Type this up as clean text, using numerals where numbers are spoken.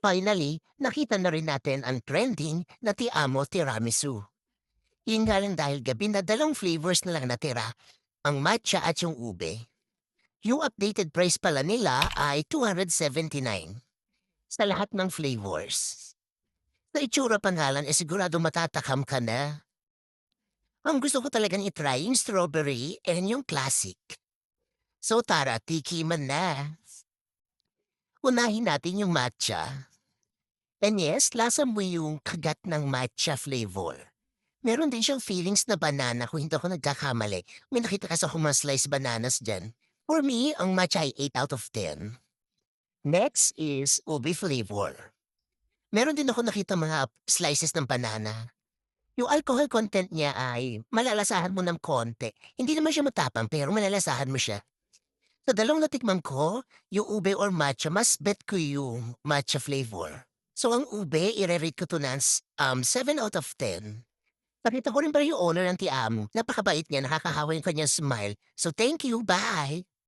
Finally, nakita na rin natin ang trending na Ti Amo Tiramisu. Yun nga lang dahil gabi na dalawang flavors na lang natira, ang matcha at yung ube. Yung updated price pala nila ay 279 sa lahat ng flavors. Sa itsura pa nga lang, sigurado matatakam ka na. Ang gusto ko talagang itry yung strawberry and yung classic. So tara, tikiman na. Unahin natin yung matcha. And yes, lasa mo yung kagat ng matcha flavor. Meron din siyang feelings na banana kung hindi ako nagkakamali. May nakita kasi ako mga sliced bananas dyan. For me, ang matcha ay 8 out of 10. Next is ube flavor. Meron din ako nakita mga slices ng banana. Yung alcohol content niya ay malalasahan mo ng konti. Hindi naman siya matapang pero malalasahan mo siya. Sa dalawang natikman ko, yung ube or matcha, mas bet ko yung matcha flavor. So ang ube, i-rate ko to ng 7 out of 10. Nakita ko rin ba yung owner ng Tiamo? Napakabait niya, nakakahawa yung kanyang smile. So thank you, bye!